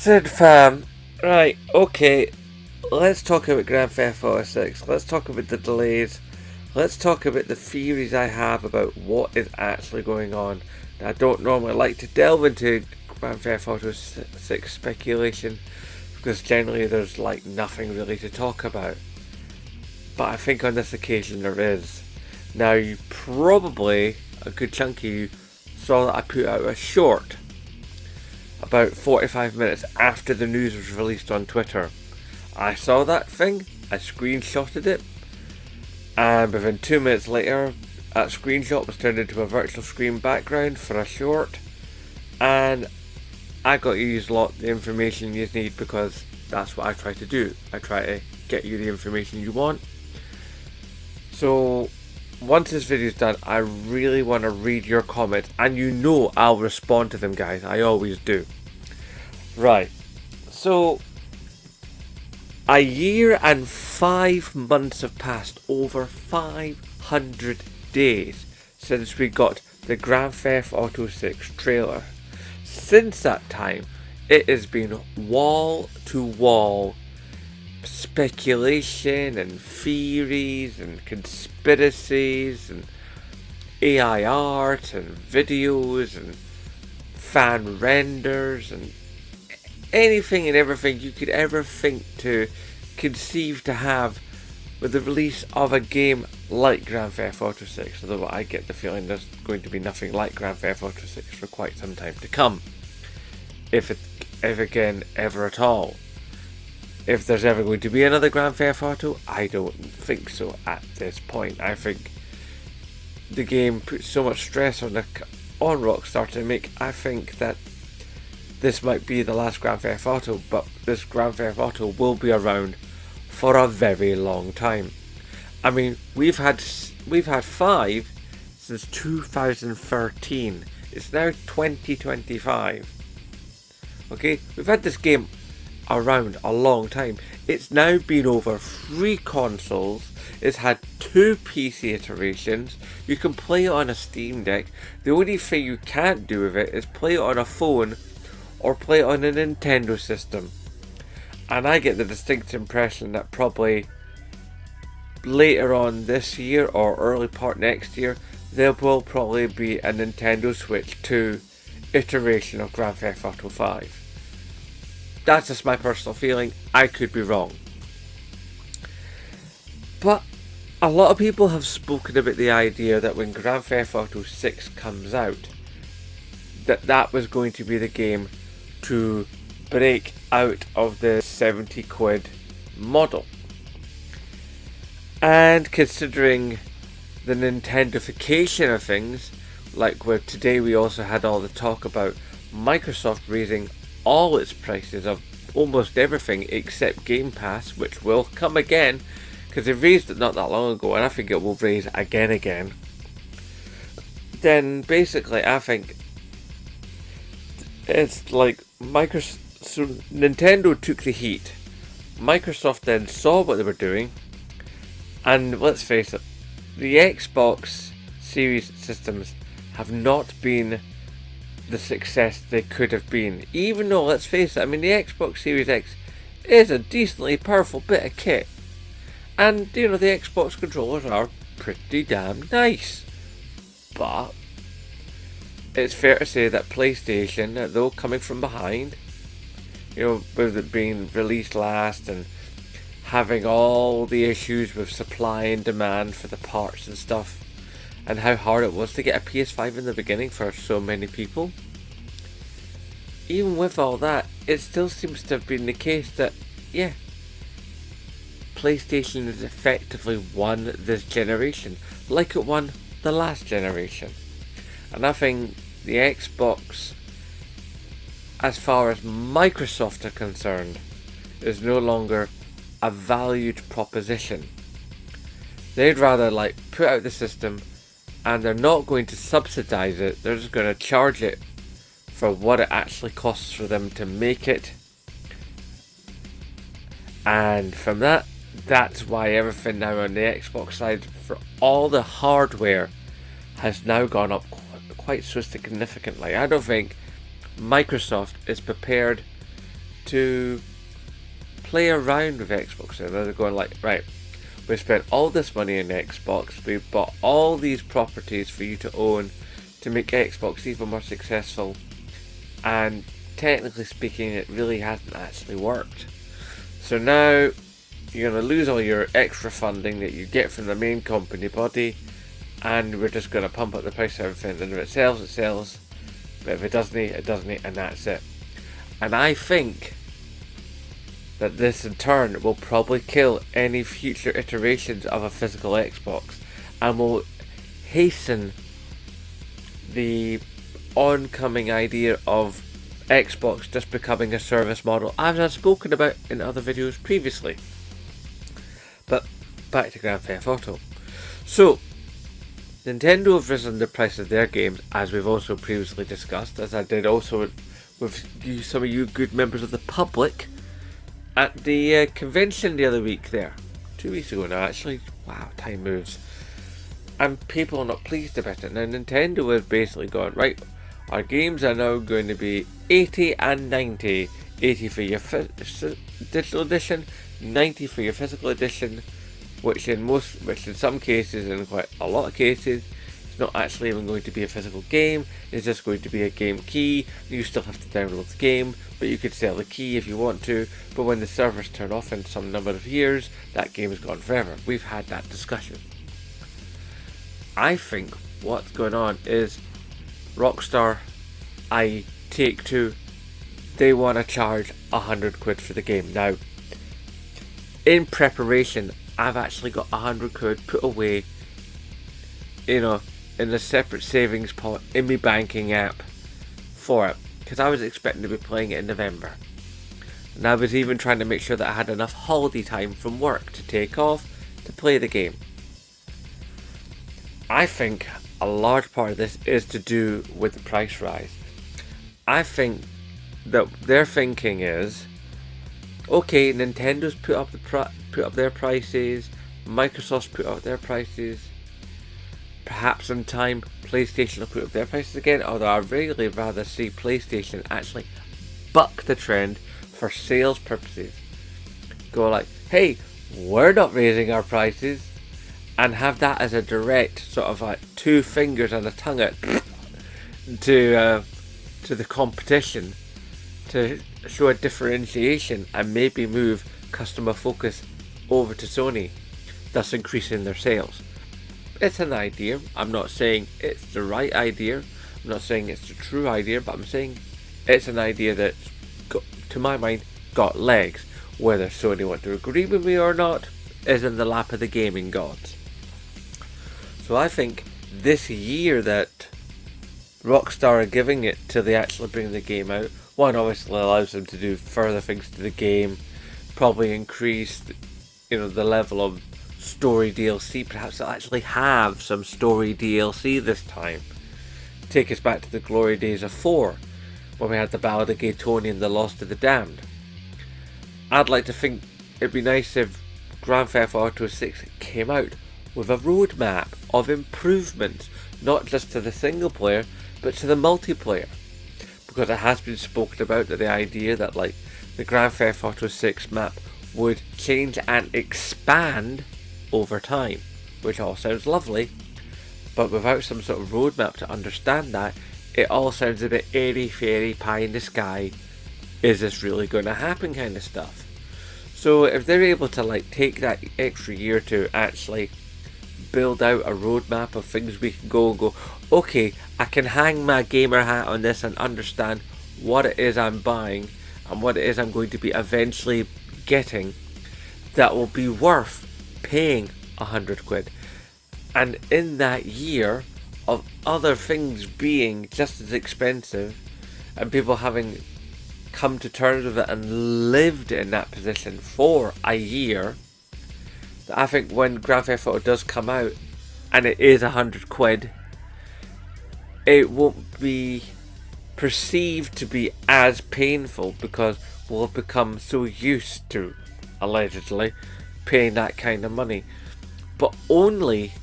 Said fam, right, okay, let's talk about Grand Theft Auto 6. Let's talk about the delays. Let's talk about the theories I have about what is actually going on. Now, I don't normally like to delve into Grand Theft Auto 6 speculation because generally there's like nothing really to talk about. But I think on this occasion there is. Now, you probably, a good chunk of you, saw that I put out a short about 45 minutes after the news was released on Twitter. I saw that thing, I screenshotted it, and within 2 minutes later, that screenshot was turned into a virtual screen background for a short, and I got to use a lot of the information you need because that's what I try to do. I try to get you the information you want. So, once this video is done, I really want to read your comments, and you know I'll respond to them, guys. I always do. Right. So, a year and 5 months have passed, over 500 days since we got the Grand Theft Auto 6 trailer. Since that time, it has been wall to wall speculation and theories and conspiracies and AI art and videos and fan renders and anything and everything you could ever think to conceive to have with the release of a game like Grand Theft Auto 6, although I get the feeling there's going to be nothing like Grand Theft Auto 6 for quite some time to come, if again ever at all. If there's ever going to be another Grand Theft Auto, I don't think so at this point. I think the game puts so much stress on Rockstar to make. I think that this might be the last Grand Theft Auto, but this Grand Theft Auto will be around for a very long time. I mean, we've had 5 since 2013. It's now 2025. Okay, we've had this game around a long time. It's now been over 3 consoles. It's had 2 PC iterations. You can play it on a Steam Deck. The only thing you can't do with it is play it on a phone or play it on a Nintendo system. And I get the distinct impression that probably later on this year or early part next year, there will probably be a Nintendo Switch 2 iteration of Grand Theft Auto 5. That's just my personal feeling. I could be wrong. But a lot of people have spoken about the idea that when Grand Theft Auto 6 comes out, that was going to be the game to break out of the 70 quid model. And considering the Nintendofication of things, like where today we also had all the talk about Microsoft raising all its prices of almost everything except Game Pass, which will come again because they raised it not that long ago, and I think it will raise again. Then basically, I think it's like Nintendo took the heat. Microsoft then saw what they were doing, and let's face it, the Xbox Series systems have not been the success they could have been, even though, let's face it, I mean, the Xbox Series X is a decently powerful bit of kit, and the Xbox controllers are pretty damn nice. But it's fair to say that PlayStation, though coming from behind, with it being released last and having all the issues with supply and demand for the parts and stuff, and how hard it was to get a PS5 in the beginning for so many people. Even with all that, it still seems to have been the case that, yeah, PlayStation has effectively won this generation, like it won the last generation. And I think the Xbox, as far as Microsoft are concerned, is no longer a valued proposition. They'd rather put out the system, and they're not going to subsidize it, they're just going to charge it for what it actually costs for them to make it. And from that's why everything now on the Xbox side for all the hardware has now gone up quite so significantly. I don't think Microsoft is prepared to play around with Xbox. And they're going like, right, we spent all this money in Xbox, we bought all these properties for you to own to make Xbox even more successful, and technically speaking it really hasn't actually worked. So now you're going to lose all your extra funding that you get from the main company body, and we're just going to pump up the price of everything, and if it sells, it sells, but if it doesn't, it doesn't, and that's it. And I think that this in turn will probably kill any future iterations of a physical Xbox, and will hasten the oncoming idea of Xbox just becoming a service model, as I've spoken about in other videos previously. But back to Grand Theft Auto. So Nintendo have risen the price of their games, as we've also previously discussed, as I did also with some of you good members of the public at the convention the other week there. 2 weeks ago now, actually. Wow, time moves. And people are not pleased about it. Now Nintendo has basically gone, right, our games are now going to be 80 and 90. 80 for your digital edition, 90 for your physical edition, which in some cases, and quite a lot of cases, it's not actually even going to be a physical game. It's just going to be a game key. You still have to download the game, but you could sell the key if you want to. But when the servers turn off in some number of years, that game is gone forever. We've had that discussion. I think what's going on is Rockstar, Take-Two, they want to charge 100 quid for the game. Now, in preparation, I've actually got 100 quid put away, in a separate savings pot in my banking app for it, because I was expecting to be playing it in November. And I was even trying to make sure that I had enough holiday time from work to take off to play the game. I think a large part of this is to do with the price rise. I think that their thinking is, okay, Nintendo's put up their prices, Microsoft's put up their prices, perhaps in time PlayStation will put up their prices again, although I'd really rather see PlayStation actually buck the trend for sales purposes. Go like, hey, we're not raising our prices, and have that as a direct sort of like 2 fingers and a tongue out to the competition, to show a differentiation and maybe move customer focus over to Sony, thus increasing their sales. It's an idea. I'm not saying it's the right idea. I'm not saying it's the true idea, but I'm saying it's an idea that's, to my mind, got legs. Whether Sony want to agree with me or not is in the lap of the gaming gods. So I think this year that Rockstar are giving it till they actually bring the game out, one, obviously allows them to do further things to the game, probably increase the level of story DLC. Perhaps they'll actually have some story DLC this time. Take us back to the glory days of 4, when we had the Ballad of Gay Tony and the Lost of the Damned. I'd like to think it'd be nice if Grand Theft Auto 6 came out with a roadmap of improvements, not just to the single player, but to the multiplayer. Because it has been spoken about that the idea that like the Grand Theft Auto 6 map would change and expand over time, which all sounds lovely, but without some sort of roadmap to understand that, it all sounds a bit airy fairy pie in the sky. Is this really going to happen kind of stuff? So if they're able to like take that extra year to actually build out a roadmap of things we can go, okay, I can hang my gamer hat on this and understand what it is I'm buying and what it is I'm going to be eventually getting, that will be worth paying 100 quid. And in that year of other things being just as expensive and people having come to terms with it and lived in that position for a year, that I think when Grand Theft Auto does come out and it is 100 quid, it won't be perceived to be as painful, because we'll have become so used to, allegedly, paying that kind of money. But only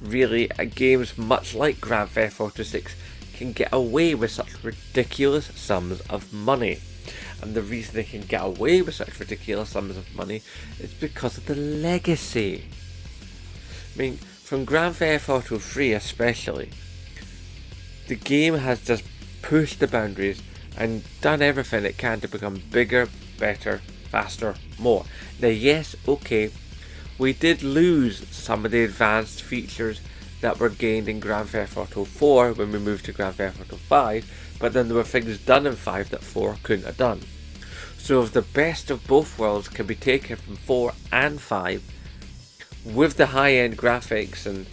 really games much like Grand Theft Auto 6 can get away with such ridiculous sums of money. and the reason they can get away with such ridiculous sums of money is because of the legacy. I mean, from Grand Theft Auto 3 especially, the game has just pushed the boundaries and done everything it can to become bigger, better, faster, more. Now yes, okay, we did lose some of the advanced features that were gained in Grand Theft Auto 4 when we moved to Grand Theft Auto 5, but then there were things done in 5 that 4 couldn't have done. So if the best of both worlds can be taken from 4 and 5, with the high-end graphics and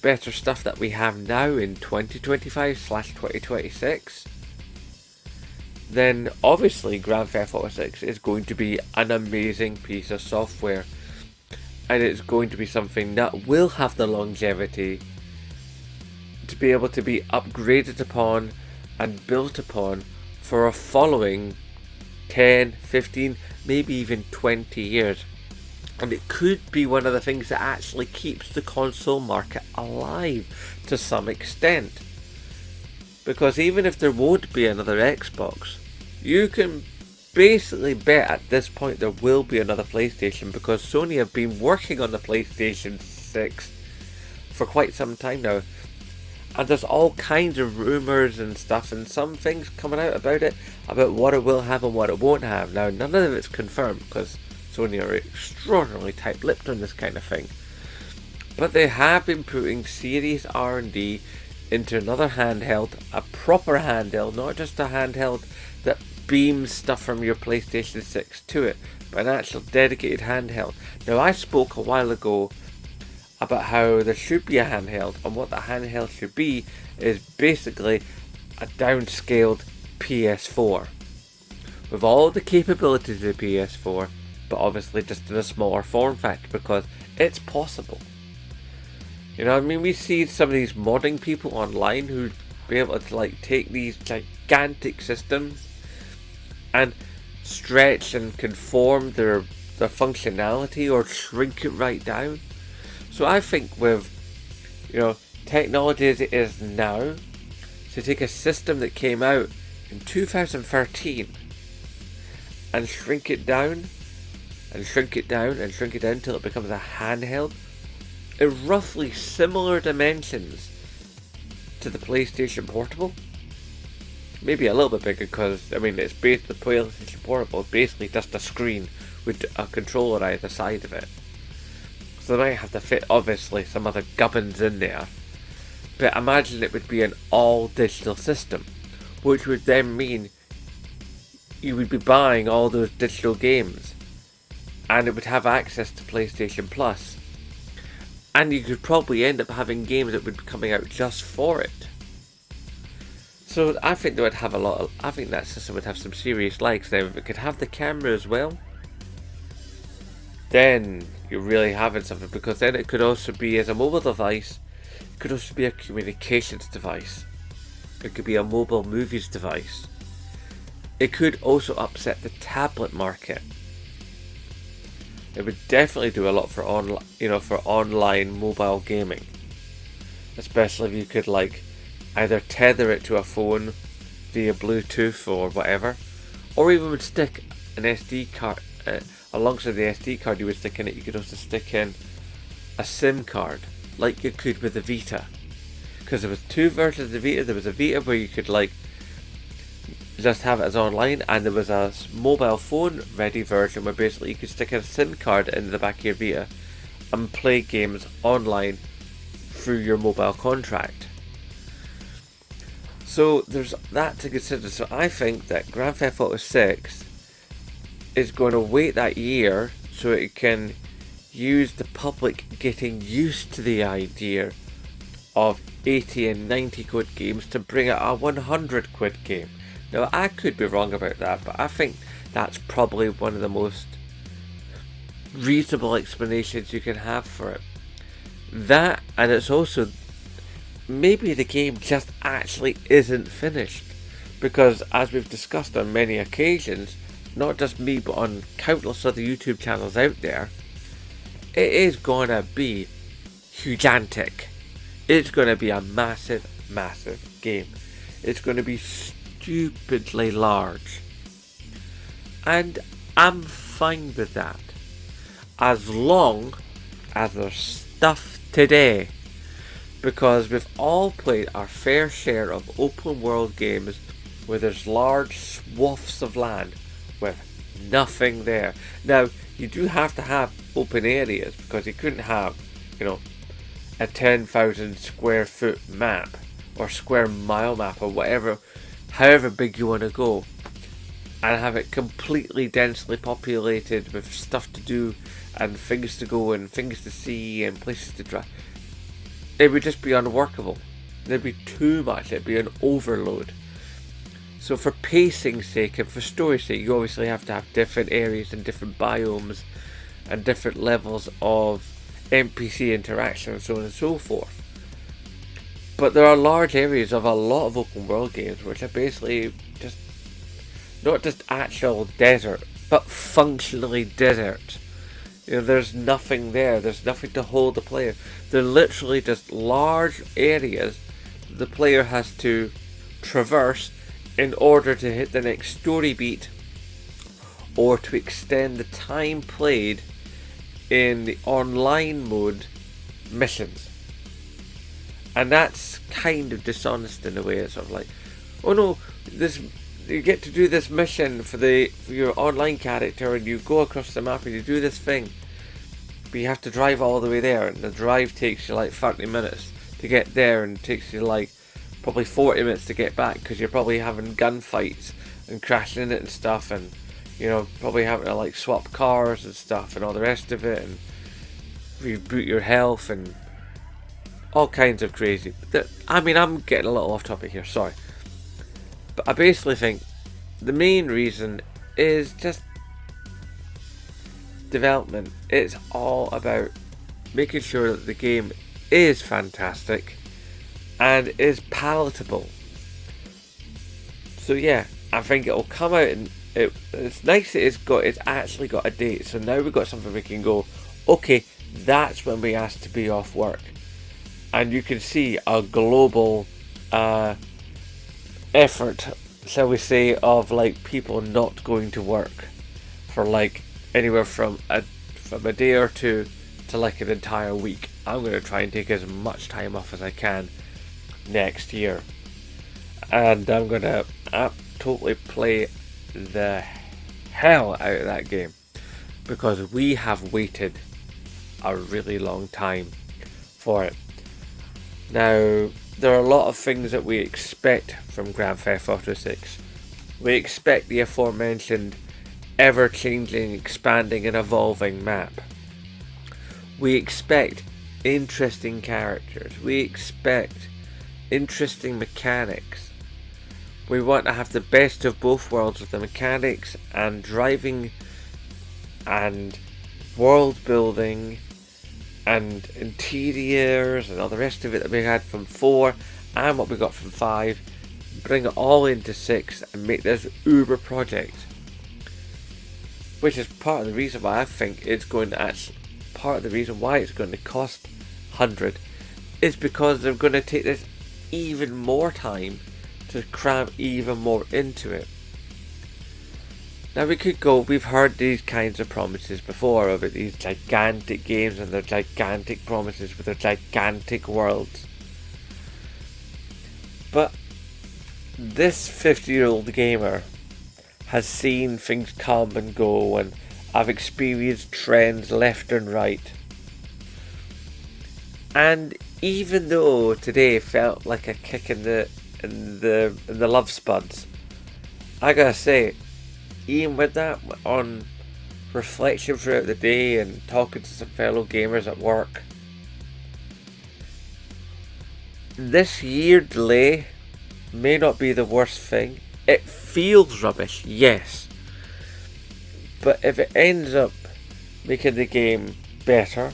better stuff that we have now in 2025/2026, then obviously Grand Theft Auto 6 is going to be an amazing piece of software, and it's going to be something that will have the longevity to be able to be upgraded upon and built upon for a following 10, 15, maybe even 20 years. And it could be one of the things that actually keeps the console market alive to some extent. Because even if there won't be another Xbox, you can basically bet at this point there will be another PlayStation, because Sony have been working on the PlayStation 6 for quite some time now. And there's all kinds of rumours and stuff, and some things coming out about it, about what it will have and what it won't have. Now, none of it's confirmed, because Sony are extraordinarily tight-lipped on this kind of thing. But they have been putting serious R&D into another handheld, a proper handheld, not just a handheld that beams stuff from your PlayStation 6 to it, but an actual dedicated handheld. Now, I spoke a while ago about how there should be a handheld, and what the handheld should be is basically a downscaled PS4 with all the capabilities of the PS4, but obviously just in a smaller form factor, because it's possible. You know, I mean, we see some of these modding people online who be able to like take these gigantic systems and stretch and conform their functionality or shrink it right down. So I think with, you know, technology as it is now, to take a system that came out in 2013 and shrink it down and shrink it down and shrink it down until it becomes a handheld in roughly similar dimensions to the PlayStation Portable. Maybe a little bit bigger, because I mean, it's based the PlayStation Portable is basically just a screen with a controller either side of it. So they might have to fit obviously some other gubbins in there. But imagine it would be an all digital system, which would then mean you would be buying all those digital games, and it would have access to PlayStation Plus, and you could probably end up having games that would be coming out just for it. So I think they would have I think that system would have some serious legs. Now if it could have the camera as well, then you're really having something, because then it could also be as a mobile device, it could also be a communications device, it could be a mobile movies device, it could also upset the tablet market. It would definitely do a lot for online mobile gaming, especially if you could like either tether it to a phone via Bluetooth or whatever, or even would stick an SD card alongside the SD card you would stick in it. You could also stick in a SIM card like you could with the Vita, because there was two versions of the Vita. There was a Vita where you could like just have it as online, and there was a mobile phone ready version where basically you could stick a SIM card into the back of your Vita and play games online through your mobile contract. So there's that to consider. So I think that Grand Theft Auto 6 is going to wait that year so it can use the public getting used to the idea of 80 and 90 quid games to bring out a 100 quid game. Now I could be wrong about that, but I think that's probably one of the most reasonable explanations you can have for it. That, and it's also maybe the game just actually isn't finished, because as we've discussed on many occasions, not just me but on countless other YouTube channels out there, it is going to be gigantic. It's going to be a massive game. It's going to be stupidly large. And I'm fine with that. As long as there's stuff today. Because we've all played our fair share of open world games where there's large swaths of land with nothing there. Now, you do have to have open areas because you couldn't have, a 10,000 square foot map or square mile map or whatever, however big you want to go, and have it completely densely populated with stuff to do and things to go and things to see and places to drive. It would just be unworkable. There'd be too much. It'd be an overload. So for pacing's sake and for story's sake, you obviously have to have different areas and different biomes and different levels of NPC interaction and so on and so forth. But there are large areas of a lot of open world games which are basically just not just actual desert, but functionally desert. There's nothing there. There's nothing to hold the player. They're literally just large areas the player has to traverse in order to hit the next story beat or to extend the time played in the online mode missions. And that's kind of dishonest in a way. It's sort of like, oh no, you get to do this mission for your online character and you go across the map and you do this thing. But you have to drive all the way there and the drive takes you like 30 minutes to get there and it takes you like probably 40 minutes to get back because you're probably having gunfights and crashing in it and stuff and probably having to like swap cars and stuff and all the rest of it and reboot your health and all kinds of crazy. I'm getting a little off topic here, sorry. But I basically think the main reason is just development. It's all about making sure that the game is fantastic and is palatable. So yeah, I think it'll come out and it's nice that it's actually got a date. So now we've got something we can go, okay, that's when we asked to be off work. And you can see a global effort, shall we say, of like people not going to work for like anywhere from a day or two to like an entire week. I'm going to try and take as much time off as I can next year, and I'm going to totally play the hell out of that game because we have waited a really long time for it. Now, there are a lot of things that we expect from Grand Theft Auto 6. We expect the aforementioned ever-changing, expanding and evolving map. We expect interesting characters. We expect interesting mechanics. We want to have the best of both worlds with the mechanics and driving and world building and interiors and all the rest of it that we had from 4 and what we got from 5, bring it all into 6 and make this uber project, which is part of the reason why I think it's going to part of the reason why it's going to cost 100 is because they're going to take this even more time to cram even more into it. Now we've heard these kinds of promises before about these gigantic games and their gigantic promises with their gigantic worlds. But this 50-year-old gamer has seen things come and go, and I've experienced trends left and right. And even though today felt like a kick in the love spuds, I gotta say, even with that, on reflection throughout the day and talking to some fellow gamers at work, this year delay may not be the worst thing. It feels rubbish, yes, but if it ends up making the game better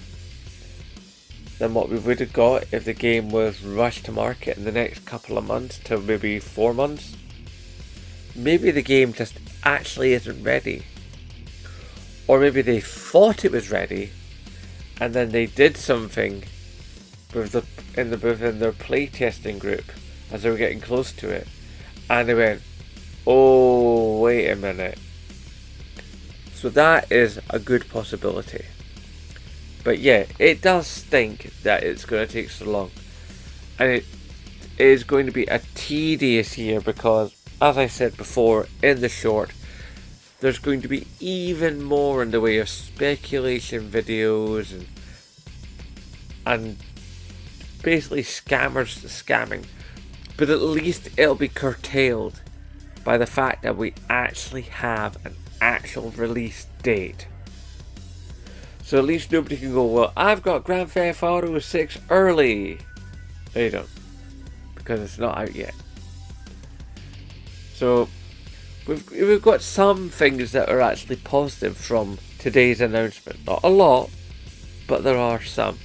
than what we would have got if the game was rushed to market in the next couple of months to maybe 4 months, maybe the game just actually isn't ready, or maybe they thought it was ready and then they did something within their playtesting group as they were getting close to it and they went, oh wait a minute, So that is a good possibility. But yeah, it does stink that it's going to take so long. And it is going to be a tedious year because, as I said before in the short, there's going to be even more in the way of speculation videos and basically scammers scamming. But at least it'll be curtailed by the fact that we actually have an actual release date. So at least nobody can go, well, I've got Grand Theft Auto 6 early. They don't, because it's not out yet. So we've got some things that are actually positive from today's announcement. Not a lot, but there are some.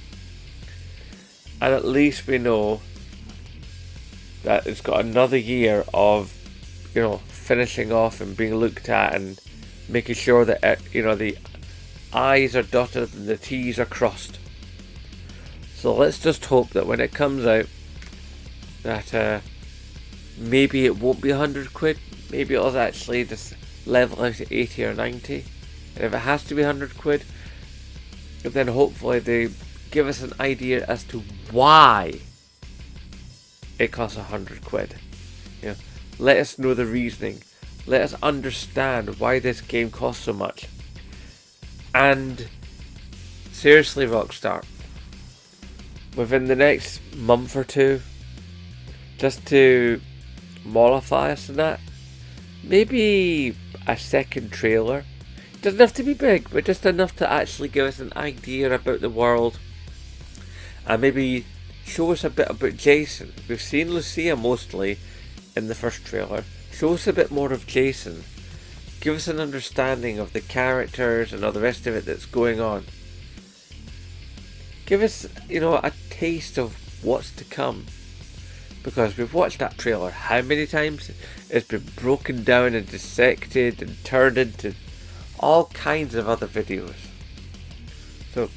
And at least we know that it's got another year of, finishing off and being looked at and making sure that, the I's are dotted and the T's are crossed. So let's just hope that when it comes out, that maybe it won't be 100 quid. Maybe it'll actually just level out at 80 or 90. And if it has to be 100 quid, then hopefully they give us an idea as to why it costs 100 quid. Let us know the reasoning. Let us understand why this game costs so much. And seriously, Rockstar, within the next month or two, just to mollify us in that, maybe a second trailer. It doesn't have to be big, but just enough to actually give us an idea about the world. And maybe show us a bit about Jason. We've seen Lucia mostly in the first trailer. Show us a bit more of Jason. Give us an understanding of the characters and all the rest of it that's going on. Give us, a taste of what's to come. Because we've watched that trailer how many times? It's been broken down and dissected and turned into all kinds of other videos. So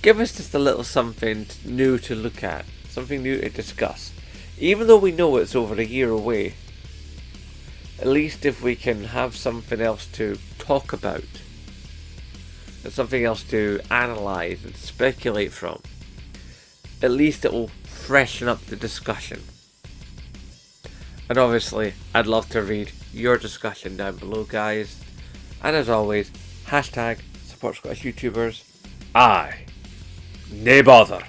give us just a little something new to look at. Something new to discuss. Even though we know it's over a year away, at least if we can have something else to talk about, and something else to analyse and speculate from, at least it will freshen up the discussion. And obviously, I'd love to read your discussion down below, guys. And as always, hashtag support Scottish YouTubers. Aye, nae bother.